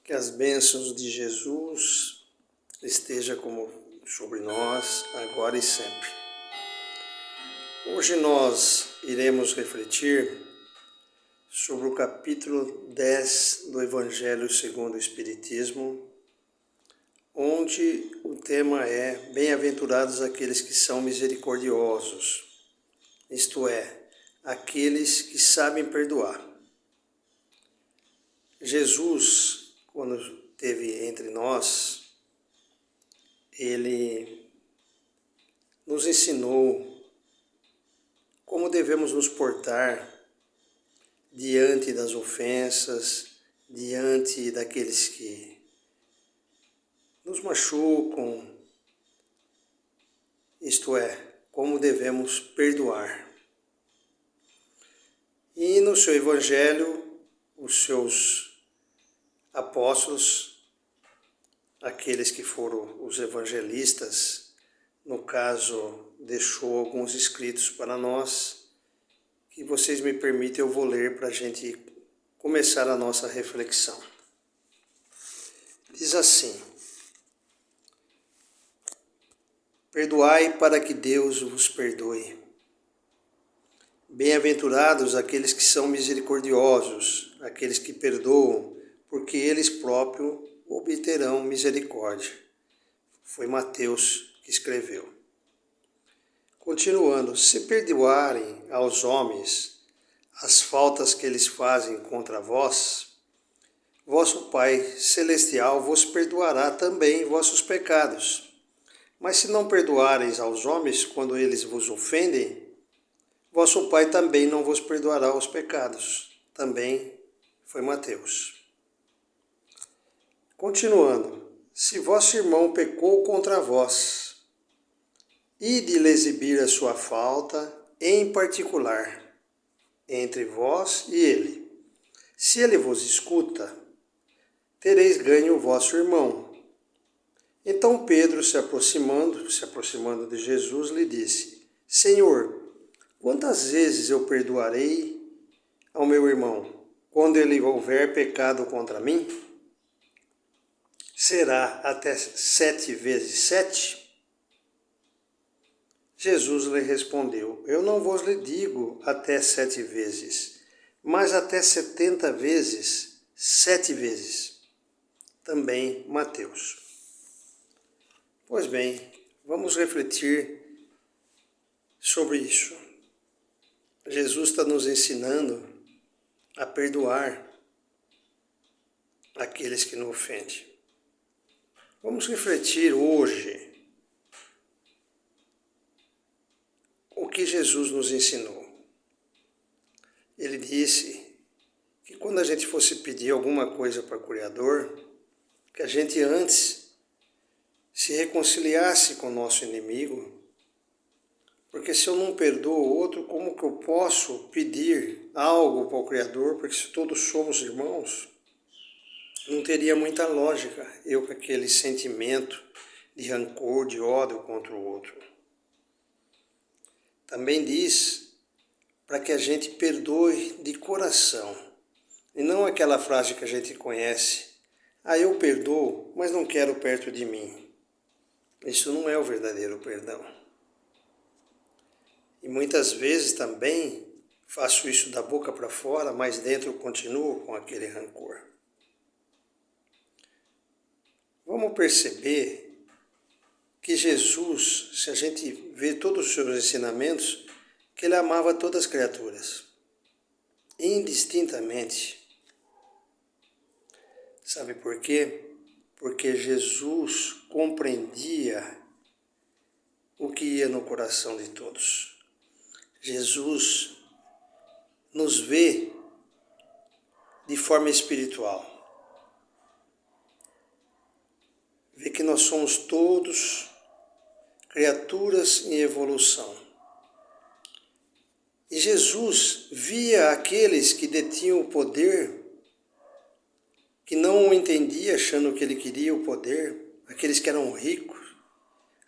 Que as bênçãos de Jesus estejam sobre nós, agora e sempre. Hoje nós iremos refletir sobre o capítulo 10 do Evangelho segundo o Espiritismo, onde o tema é Bem-aventurados aqueles que são misericordiosos, isto é, aqueles que sabem perdoar. Jesus, quando esteve entre nós, ele nos ensinou como devemos nos portar diante das ofensas, diante daqueles que nos machucam, isto é, como devemos perdoar. E no seu Evangelho, os seus apóstolos, aqueles que foram os evangelistas, no caso, deixou alguns escritos para nós, que vocês me permitem, eu vou ler para a gente começar a nossa reflexão. Diz assim: perdoai para que Deus vos perdoe. Bem-aventurados aqueles que são misericordiosos, aqueles que perdoam, porque eles próprios obterão misericórdia. Foi Mateus que escreveu. Continuando, se perdoarem aos homens as faltas que eles fazem contra vós, vosso Pai Celestial vos perdoará também vossos pecados. Mas se não perdoareis aos homens quando eles vos ofendem, vosso Pai também não vos perdoará os pecados. Também foi Mateus. Continuando, se vosso irmão pecou contra vós, ide-lhe exibir a sua falta, em particular, entre vós e ele. Se ele vos escuta, tereis ganho o vosso irmão. Então Pedro, se aproximando de Jesus, lhe disse: Senhor, quantas vezes eu perdoarei ao meu irmão, quando ele houver pecado contra mim? Será até 7 vezes 7? Jesus lhe respondeu: Eu não vos lhe digo até 7 vezes, mas até 70 vezes, 7 vezes. Também Mateus. Pois bem, vamos refletir sobre isso. Jesus está nos ensinando a perdoar aqueles que nos ofendem. Vamos refletir hoje o que Jesus nos ensinou. Ele disse que quando a gente fosse pedir alguma coisa para o Criador, que a gente antes se reconciliasse com o nosso inimigo, porque se eu não perdoo o outro, como que eu posso pedir algo para o Criador? Porque se todos somos irmãos, não teria muita lógica eu com aquele sentimento de rancor, de ódio contra o outro. Também diz para que a gente perdoe de coração, e não aquela frase que a gente conhece: eu perdoo, mas não quero perto de mim. Isso não é o verdadeiro perdão. E muitas vezes também faço isso da boca para fora, mas dentro eu continuo com aquele rancor. Vamos perceber que Jesus, se a gente vê todos os seus ensinamentos, que ele amava todas as criaturas, indistintamente. Sabe por quê? Porque Jesus compreendia o que ia no coração de todos. Jesus nos vê de forma espiritual. Vê que nós somos todos criaturas em evolução. E Jesus via aqueles que detinham o poder, que não o entendia, achando que ele queria o poder, aqueles que eram ricos,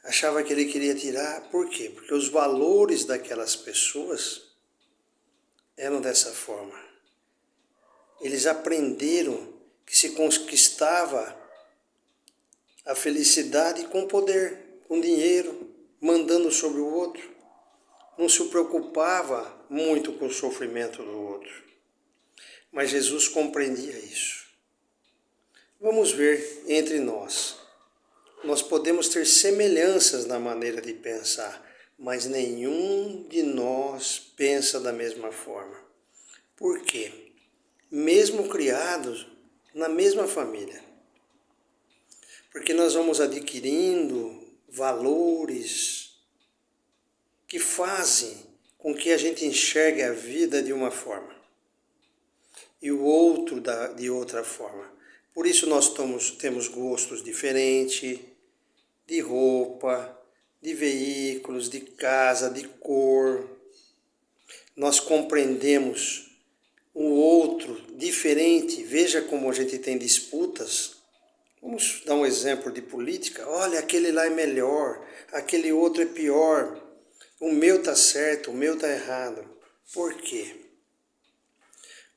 achava que ele queria tirar. Por quê? Porque os valores daquelas pessoas eram dessa forma. Eles aprenderam que que se conquistava a felicidade com poder, com dinheiro, mandando sobre o outro. Não se preocupava muito com o sofrimento do outro. Mas Jesus compreendia isso. Vamos ver entre nós. Nós podemos ter semelhanças na maneira de pensar, mas nenhum de nós pensa da mesma forma. Por quê? Mesmo criados na mesma família. Porque nós vamos adquirindo valores que fazem com que a gente enxergue a vida de uma forma e o outro de outra forma. Por isso nós temos gostos diferentes, de roupa, de veículos, de casa, de cor. Nós compreendemos o outro diferente. Veja como a gente tem disputas. Vamos dar um exemplo de política. Olha, aquele lá é melhor, aquele outro é pior. O meu está certo, o meu está errado. Por quê?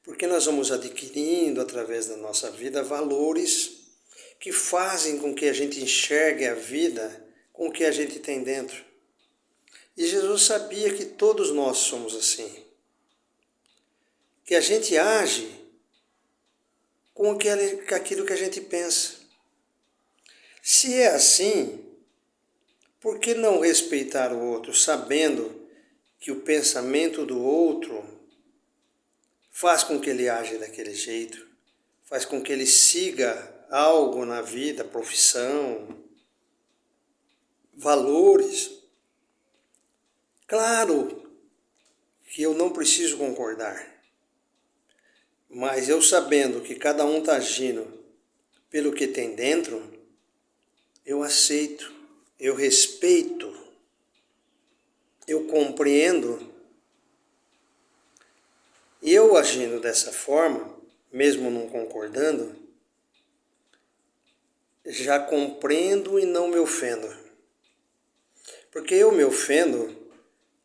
Porque nós vamos adquirindo através da nossa vida valores que fazem com que a gente enxergue a vida com o que a gente tem dentro. E Jesus sabia que todos nós somos assim. Que a gente age com aquilo que a gente pensa. Se é assim, por que não respeitar o outro, sabendo que o pensamento do outro faz com que ele age daquele jeito, faz com que ele siga algo na vida, profissão, valores? Claro que eu não preciso concordar, mas eu sabendo que cada um está agindo pelo que tem dentro, eu aceito, eu respeito, eu compreendo. Eu agindo dessa forma, mesmo não concordando, já compreendo e não me ofendo. Porque eu me ofendo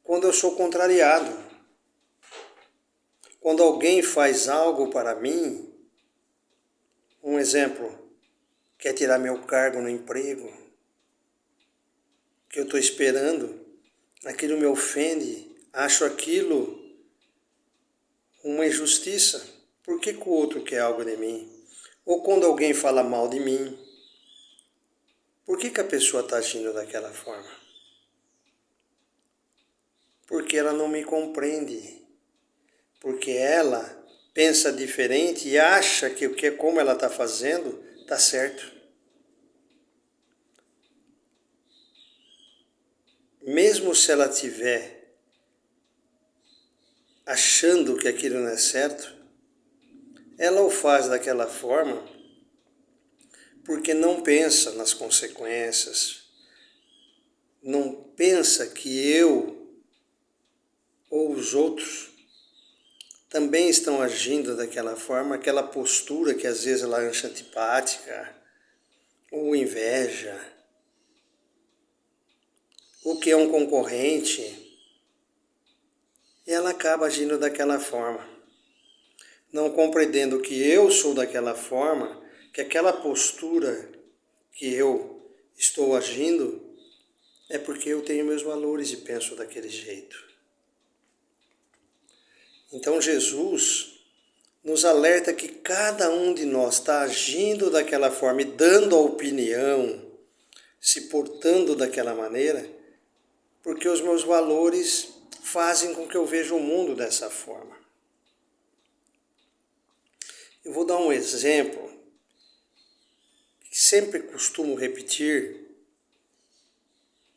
quando eu sou contrariado. Quando alguém faz algo para mim, um exemplo, quer tirar meu cargo no emprego, que eu estou esperando, aquilo me ofende, acho aquilo uma injustiça. Por que o outro quer algo de mim? Ou quando alguém fala mal de mim, por que a pessoa está agindo daquela forma? Porque ela não me compreende. Porque ela pensa diferente e acha que o que como ela está fazendo está certo. Mesmo se ela estiver achando que aquilo não é certo, ela o faz daquela forma porque não pensa nas consequências, não pensa que eu ou os outros também estão agindo daquela forma, aquela postura que às vezes ela acha antipática, ou inveja, ou que é um concorrente, e ela acaba agindo daquela forma, não compreendendo que eu sou daquela forma, que aquela postura que eu estou agindo é porque eu tenho meus valores e penso daquele jeito. Então Jesus nos alerta que cada um de nós está agindo daquela forma e dando a opinião, se portando daquela maneira, porque os meus valores fazem com que eu veja o mundo dessa forma. Eu vou dar um exemplo que sempre costumo repetir,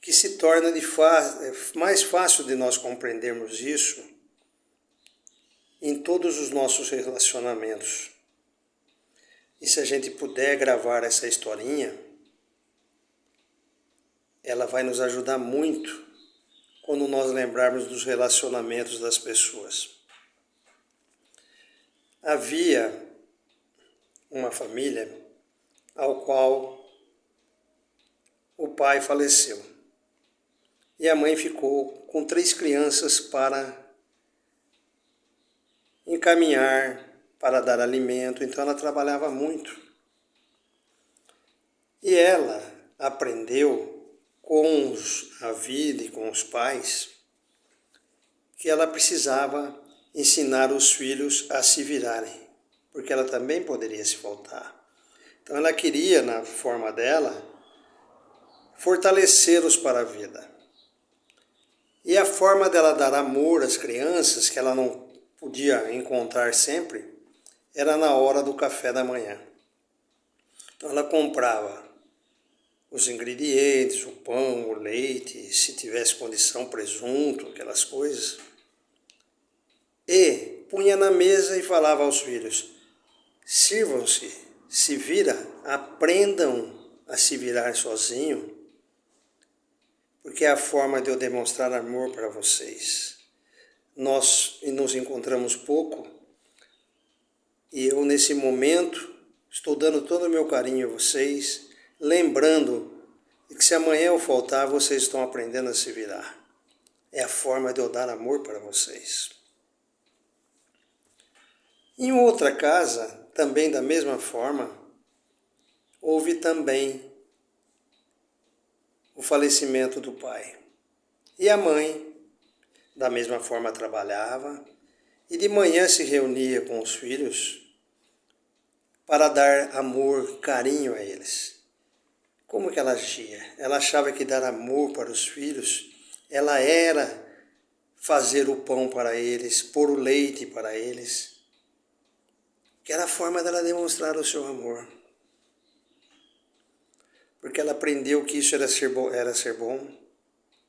que se torna mais fácil de nós compreendermos isso em todos os nossos relacionamentos. E se a gente puder gravar essa historinha, ela vai nos ajudar muito quando nós lembrarmos dos relacionamentos das pessoas. Havia uma família ao qual o pai faleceu. E a mãe ficou com 3 crianças para encaminhar para dar alimento, então ela trabalhava muito. E ela aprendeu com a vida e com os pais que ela precisava ensinar os filhos a se virarem, porque ela também poderia se faltar. Então ela queria, na forma dela, fortalecê-los para a vida. E a forma dela dar amor às crianças, que ela não podia encontrar sempre, era na hora do café da manhã. Então ela comprava os ingredientes, o pão, o leite, se tivesse condição, presunto, aquelas coisas, e punha na mesa e falava aos filhos: sirvam-se, se vira, aprendam a se virar sozinho, porque é a forma de eu demonstrar amor para vocês. Nós nos encontramos pouco e eu, nesse momento, estou dando todo o meu carinho a vocês, lembrando que se amanhã eu faltar, vocês estão aprendendo a se virar. É a forma de eu dar amor para vocês. Em outra casa, também da mesma forma, houve também o falecimento do pai. E a mãe, da mesma forma, trabalhava e de manhã se reunia com os filhos para dar amor, carinho a eles. Como que ela agia? Ela achava que dar amor para os filhos, ela era fazer o pão para eles, pôr o leite para eles, que era a forma dela demonstrar o seu amor. Porque ela aprendeu que isso era ser bom,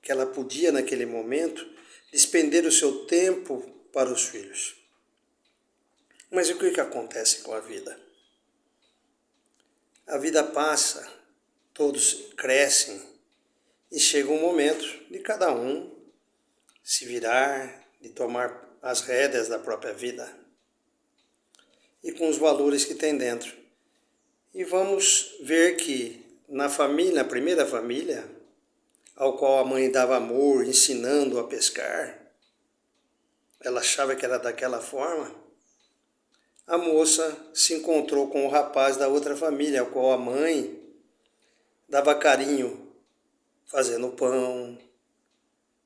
que ela podia, naquele momento, despender o seu tempo para os filhos. Mas o que acontece com a vida? A vida passa, todos crescem e chega um momento de cada um se virar, de tomar as rédeas da própria vida e com os valores que tem dentro. E vamos ver que na família, na primeira família, ao qual a mãe dava amor, ensinando a pescar, ela achava que era daquela forma, a moça se encontrou com o rapaz da outra família, ao qual a mãe dava carinho, fazendo pão,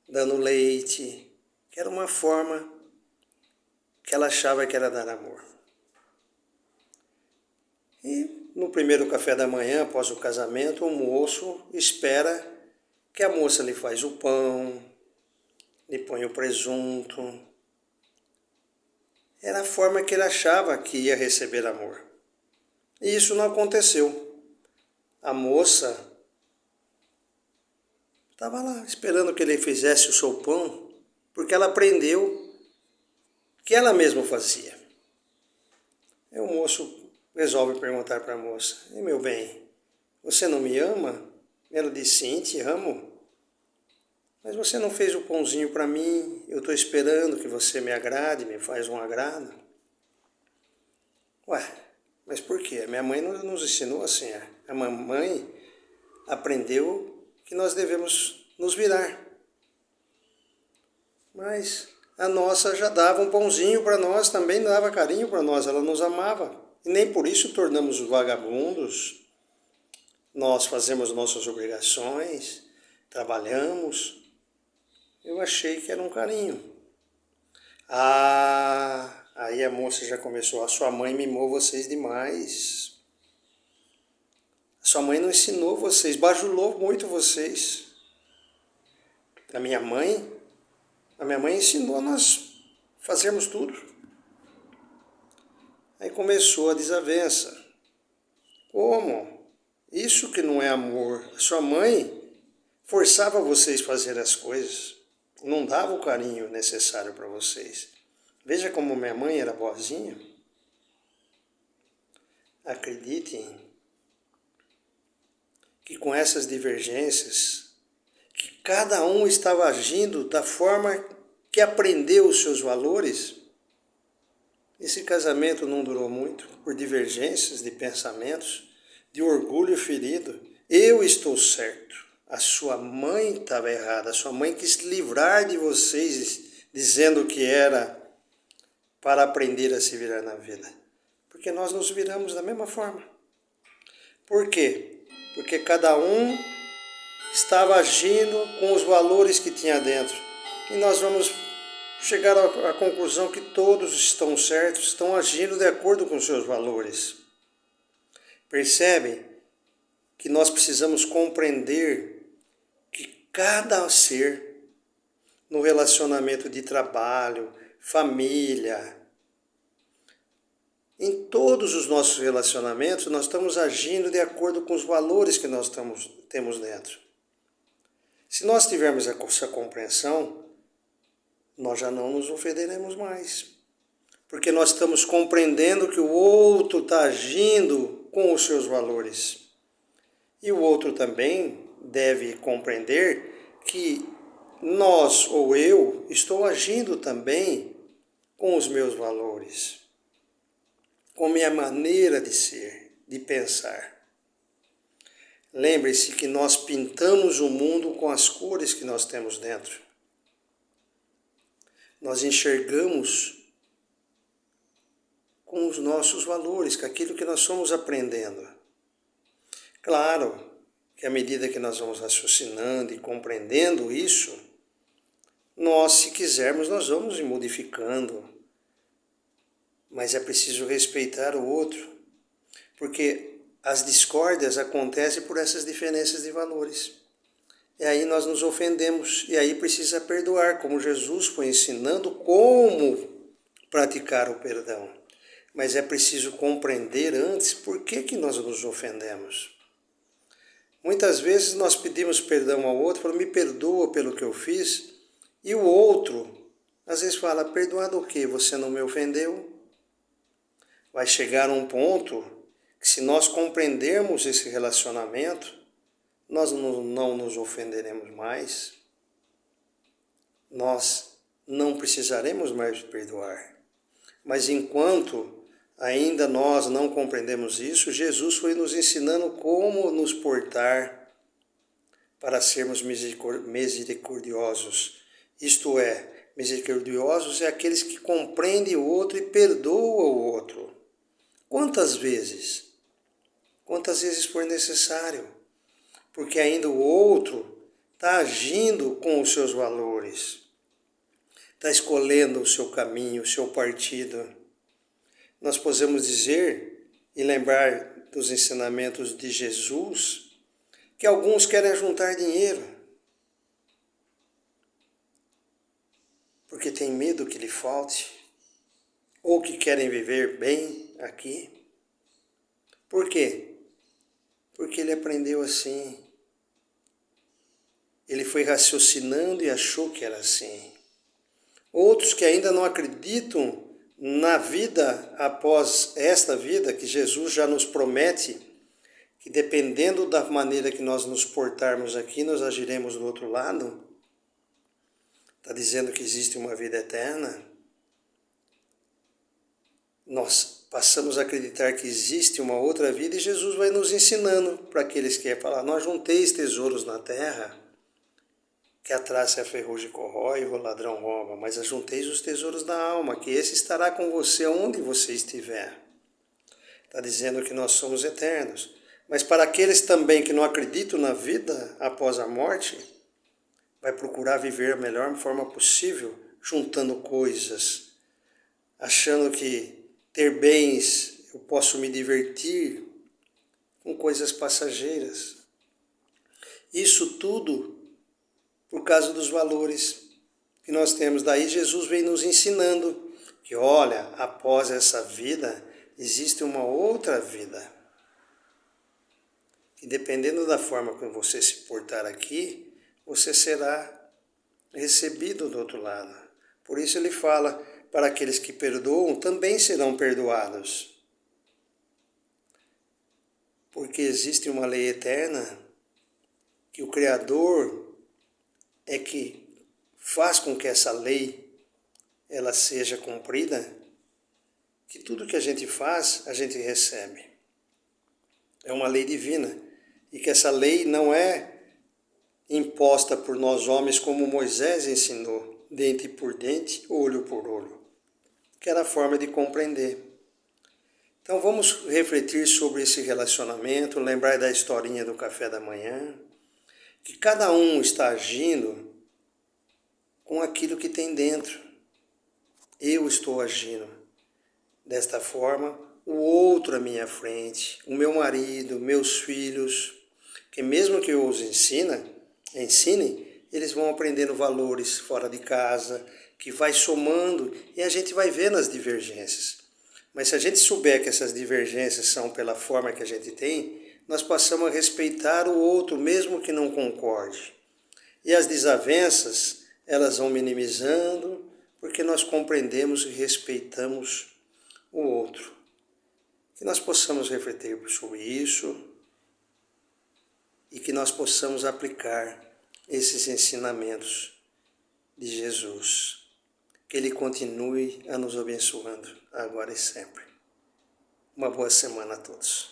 dando leite, que era uma forma que ela achava que era dar amor. E no primeiro café da manhã, após o casamento, o moço espera que a moça lhe faz o pão, lhe põe o presunto. Era a forma que ele achava que ia receber amor. E isso não aconteceu. A moça estava lá esperando que ele fizesse o seu pão, porque ela aprendeu que ela mesma fazia. E o moço resolve perguntar para a moça: e meu bem, você não me ama? Ela diz: sim, te amo. Mas você não fez o pãozinho para mim, eu estou esperando que você me agrade, me faz um agrado. Ué, mas por quê? A minha mãe nos ensinou assim. A mamãe aprendeu que nós devemos nos virar. Mas a nossa já dava um pãozinho para nós, também dava carinho para nós, ela nos amava. E nem por isso tornamos vagabundos. Nós fazemos nossas obrigações, trabalhamos. Eu achei que era um carinho. Aí a moça já começou: a sua mãe mimou vocês demais. A sua mãe não ensinou vocês, bajulou muito vocês. A minha mãe ensinou a nós fazermos tudo. Aí começou a desavença. Como? Isso que não é amor. A sua mãe forçava vocês a fazer as coisas, não dava o carinho necessário para vocês. Veja como minha mãe era boazinha. Acreditem que com essas divergências, que cada um estava agindo da forma que aprendeu os seus valores, esse casamento não durou muito, por divergências de pensamentos, de orgulho ferido. Eu estou certo, a sua mãe estava errada, a sua mãe quis livrar de vocês, dizendo que era para aprender a se virar na vida? Porque nós nos viramos da mesma forma. Por quê? Porque cada um estava agindo com os valores que tinha dentro. E nós vamos chegar à conclusão que todos estão certos, estão agindo de acordo com seus valores. Percebe que nós precisamos compreender que cada ser, no relacionamento de trabalho, família, em todos os nossos relacionamentos, nós estamos agindo de acordo com os valores que nós temos dentro. Se nós tivermos essa compreensão, nós já não nos ofenderemos mais. Porque nós estamos compreendendo que o outro está agindo com os seus valores. E o outro também deve compreender que nós ou eu estou agindo também com os meus valores, com minha maneira de ser, de pensar. Lembre-se que nós pintamos o mundo com as cores que nós temos dentro. Nós enxergamos com os nossos valores, com aquilo que nós somos aprendendo. Claro que à medida que nós vamos raciocinando e compreendendo isso, nós, se quisermos, nós vamos modificando. Mas é preciso respeitar o outro, porque as discórdias acontecem por essas diferenças de valores. E aí nós nos ofendemos, e aí precisa perdoar, como Jesus foi ensinando como praticar o perdão. Mas é preciso compreender antes por que nós nos ofendemos. Muitas vezes nós pedimos perdão ao outro, falamos, me perdoa pelo que eu fiz, e o outro, às vezes fala, perdoado o quê? Você não me ofendeu? Vai chegar um ponto que, se nós compreendermos esse relacionamento, nós não nos ofenderemos mais, nós não precisaremos mais perdoar. Mas enquanto ainda nós não compreendemos isso, Jesus foi nos ensinando como nos portar para sermos misericordiosos. Isto é, misericordiosos é aqueles que compreendem o outro e perdoam o outro. Quantas vezes? Quantas vezes for necessário? Porque ainda o outro está agindo com os seus valores, está escolhendo o seu caminho, o seu partido. Nós podemos dizer e lembrar dos ensinamentos de Jesus que alguns querem juntar dinheiro porque tem medo que lhe falte, ou que querem viver bem aqui. Por quê? Porque ele aprendeu assim. Ele foi raciocinando e achou que era assim. Outros que ainda não acreditam na vida após esta vida, que Jesus já nos promete, que dependendo da maneira que nós nos portarmos aqui, nós agiremos do outro lado. Está dizendo que existe uma vida eterna. Nós passamos a acreditar que existe uma outra vida e Jesus vai nos ensinando para aqueles que querem falar, não ajunteis tesouros na terra, que a traça e a ferrugem corrói e o ladrão rouba, mas ajunteis os tesouros da alma, que esse estará com você onde você estiver. Está dizendo que nós somos eternos. Mas para aqueles também que não acreditam na vida após a morte, vai procurar viver a melhor forma possível, juntando coisas, achando que ter bens, eu posso me divertir com coisas passageiras. Isso tudo por causa dos valores que nós temos. Daí Jesus vem nos ensinando que, olha, após essa vida, existe uma outra vida. E dependendo da forma como você se portar aqui, você será recebido do outro lado. Por isso ele fala, para aqueles que perdoam, também serão perdoados. Porque existe uma lei eterna que o Criador é que faz com que essa lei ela seja cumprida, que tudo que a gente faz, a gente recebe. É uma lei divina. E que essa lei não é imposta por nós homens como Moisés ensinou, dente por dente, olho por olho. que era a forma de compreender. Então vamos refletir sobre esse relacionamento, lembrar da historinha do café da manhã, que cada um está agindo com aquilo que tem dentro. Eu estou agindo desta forma, o outro à minha frente, o meu marido, meus filhos, que mesmo que eu os ensine, eles vão aprendendo valores fora de casa, que vai somando e a gente vai vendo as divergências. Mas se a gente souber que essas divergências são pela forma que a gente tem, nós passamos a respeitar o outro, mesmo que não concorde. E as desavenças, elas vão minimizando, porque nós compreendemos e respeitamos o outro. Que nós possamos refletir sobre isso e que nós possamos aplicar esses ensinamentos de Jesus. Que Ele continue a nos abençoando, agora e sempre. Uma boa semana a todos.